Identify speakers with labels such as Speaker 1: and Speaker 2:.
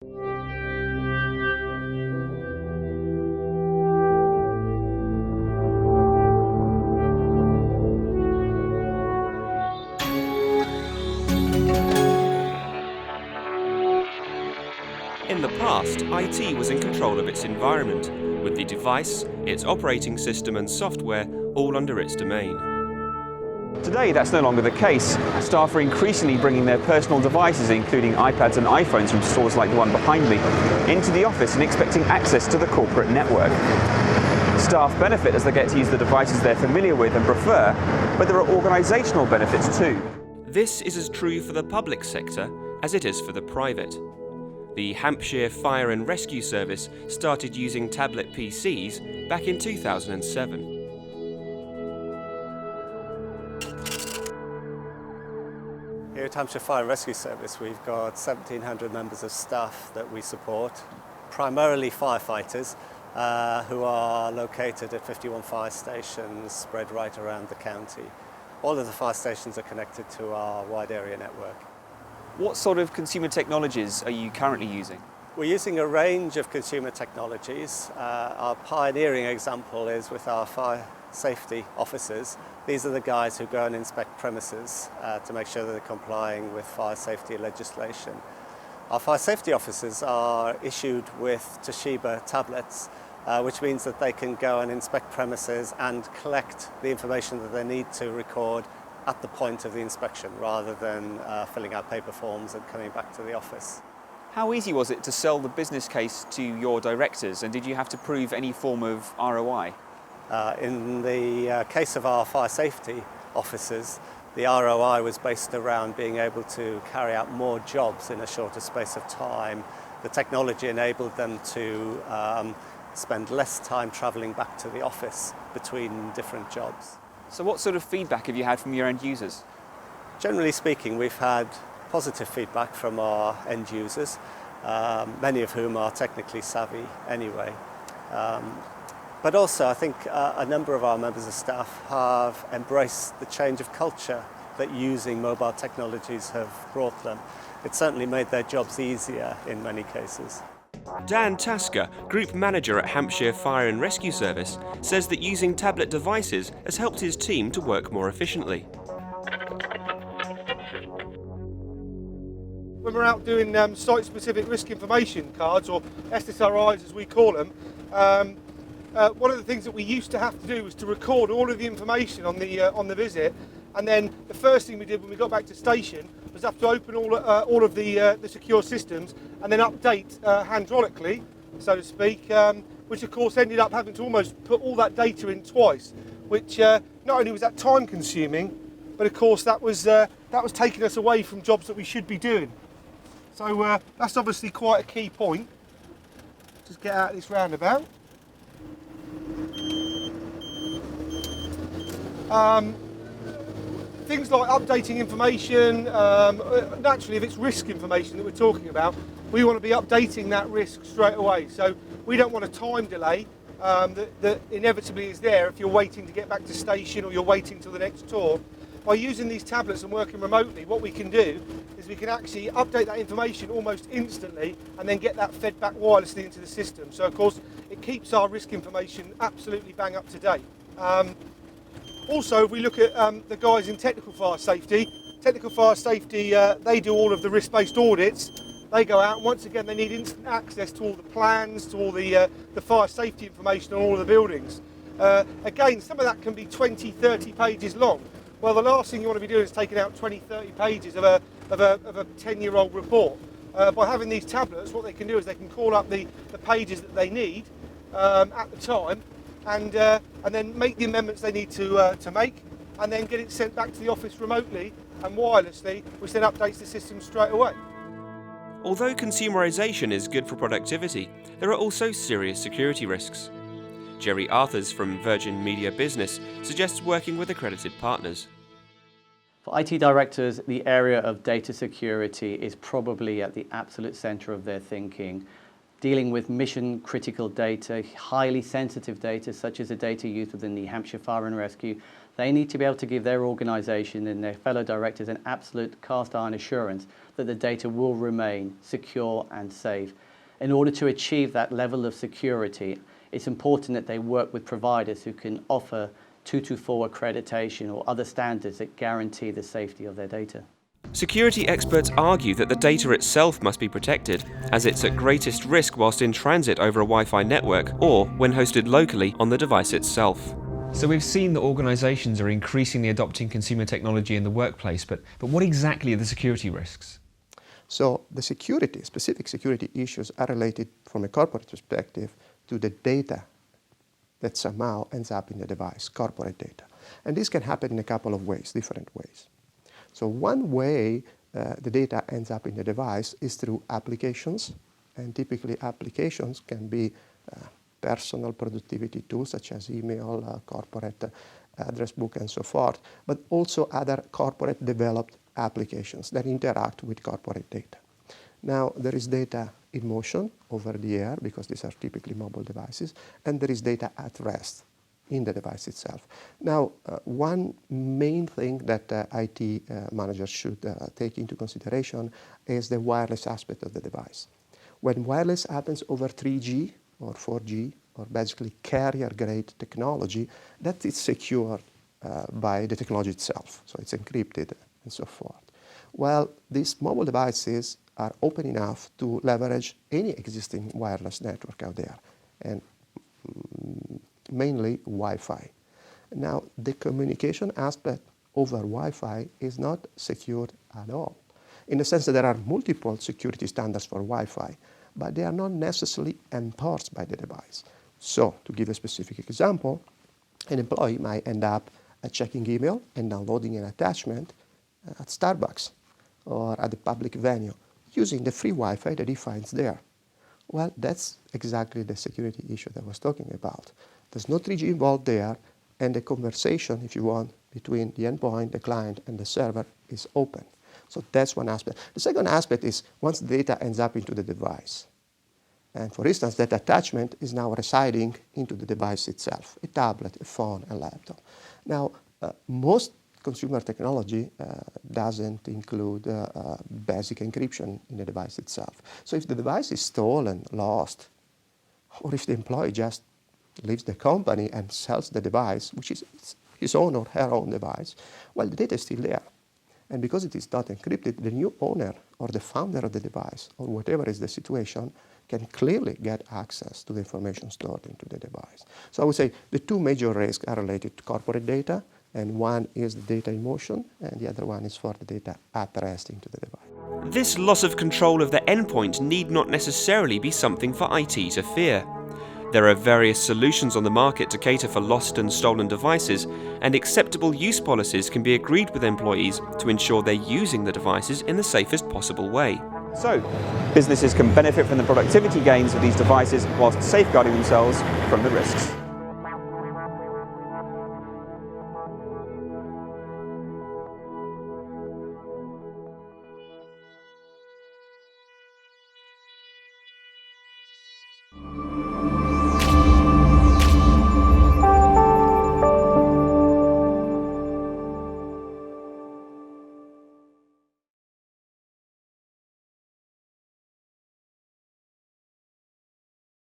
Speaker 1: In the past, IT was in control of its environment, with the device, its operating system and software all under its domain.
Speaker 2: Today, that's no longer the case. Staff are increasingly bringing their personal devices, including iPads and iPhones from stores like the one behind me, into the office and expecting access to the corporate network. Staff benefit as they get to use the devices they're familiar with and prefer, but there are organisational benefits too.
Speaker 1: This is as true for the public sector as it is for the private. The Hampshire Fire and Rescue Service started using tablet PCs back in 2007.
Speaker 3: Here at Hampshire Fire and Rescue Service, we've got 1,700 members of staff that we support, primarily firefighters who are located at 51 fire stations spread right around the county. All of the fire stations are connected to our wide area network.
Speaker 2: What sort of consumer technologies are you currently using?
Speaker 3: We're using a range of consumer technologies. Our pioneering example is with our fire safety officers. These are the guys who go and inspect premises to make sure that they're complying with fire safety legislation. Our fire safety officers are issued with Toshiba tablets, which means that they can go and inspect premises and collect the information that they need to record at the point of the inspection, rather than filling out paper forms and coming back to the office.
Speaker 2: How easy was it to sell the business case to your directors, and did you have to prove any form of ROI?
Speaker 3: In the case of our fire safety officers, the ROI was based around being able to carry out more jobs in a shorter space of time. The technology enabled them to spend less time travelling back to the office between different jobs.
Speaker 2: So what sort of feedback have you had from your end users?
Speaker 3: Generally speaking, we've had positive feedback from our end users, many of whom are technically savvy anyway. But also, I think a number of our members of staff have embraced the change of culture that using mobile technologies have brought them. It's certainly made their jobs easier in many cases.
Speaker 1: Dan Chaska, Group Manager at Hampshire Fire and Rescue Service, says that using tablet devices has helped his team to work more efficiently.
Speaker 4: When we're out doing site-specific risk information cards, or SSRIs as we call them, one of the things that we used to have to do was to record all of the information on the visit, and then the first thing we did when we got back to station was have to open all of the secure systems and then update hydraulically, so to speak, which of course ended up having to almost put all that data in twice, which not only was that time consuming, but of course that was taking us away from jobs that we should be doing. So that's obviously quite a key point. Just get out of this roundabout. Things like updating information, naturally if it's risk information that we're talking about, we want to be updating that risk straight away. So we don't want a time delay that inevitably is there if you're waiting to get back to station or you're waiting till the next tour. By using these tablets and working remotely, what we can do is we can actually update that information almost instantly and then get that fed back wirelessly into the system. So of course it keeps our risk information absolutely bang up to date. Also, if we look at the guys in technical fire safety, they do all of the risk-based audits. They go out and once again they need instant access to all the plans, to all the fire safety information on all of the buildings. Again, some of that can be 20, 30 pages long. Well, the last thing you want to be doing is taking out 20, 30 pages of a 10-year-old report. By having these tablets, what they can do is they can call up the pages that they need at the time, and then make the amendments they need to make, and then get it sent back to the office remotely and wirelessly, which then updates the system straight away.
Speaker 1: Although consumerisation is good for productivity, there are also serious security risks. Jerry Arthurs from Virgin Media Business suggests working with accredited partners.
Speaker 5: For IT directors, the area of data security is probably at the absolute centre of their thinking. Dealing with mission critical data, highly sensitive data, such as the data used within the Hampshire Fire and Rescue, They need to be able to give their organisation and their fellow directors an absolute cast iron assurance that the data will remain secure and safe. In order to achieve that level of security, it's important that they work with providers who can offer 224 accreditation or other standards that guarantee the safety of their data.
Speaker 1: Security experts argue that the data itself must be protected, as it's at greatest risk whilst in transit over a Wi-Fi network or when hosted locally on the device itself.
Speaker 2: So we've seen that organisations are increasingly adopting consumer technology in the workplace, but what exactly are the security risks?
Speaker 6: So the specific security issues are related from a corporate perspective to the data that somehow ends up in the device, corporate data. And this can happen in a couple of ways, different ways. So one way the data ends up in the device is through applications, and typically applications can be personal productivity tools such as email, corporate address book and so forth, but also other corporate developed applications that interact with corporate data. Now there is data in motion over the air because these are typically mobile devices, and there is data at rest in the device itself. Now, one main thing that IT managers should take into consideration is the wireless aspect of the device. When wireless happens over 3G or 4G, or basically carrier-grade technology, that is secured by the technology itself, so it's encrypted and so forth. Well, these mobile devices are open enough to leverage any existing wireless network out there, and mainly Wi-Fi. Now, the communication aspect over Wi-Fi is not secured at all, in the sense that there are multiple security standards for Wi-Fi, but they are not necessarily enforced by the device. So, to give a specific example, an employee might end up checking email and downloading an attachment at Starbucks or at a public venue using the free Wi-Fi that he finds there. Well, that's exactly the security issue that I was talking about. There's no 3G involved there, and the conversation, if you want, between the endpoint, the client, and the server is open. So that's one aspect. The second aspect is once the data ends up into the device, and for instance, that attachment is now residing into the device itself, a tablet, a phone, a laptop. Now, most consumer technology doesn't include basic encryption in the device itself. So if the device is stolen, lost, or if the employee just leaves the company and sells the device, which is his own or her own device, well, the data is still there. And because it is not encrypted, the new owner or the founder of the device, or whatever is the situation, can clearly get access to the information stored into the device. So I would say the two major risks are related to corporate data, and one is the data in motion, and the other one is for the data at rest into the device.
Speaker 1: This loss of control of the endpoint need not necessarily be something for IT to fear. There are various solutions on the market to cater for lost and stolen devices, and acceptable use policies can be agreed with employees to ensure they're using the devices in the safest possible way.
Speaker 2: So, businesses can benefit from the productivity gains of these devices whilst safeguarding themselves from the risks.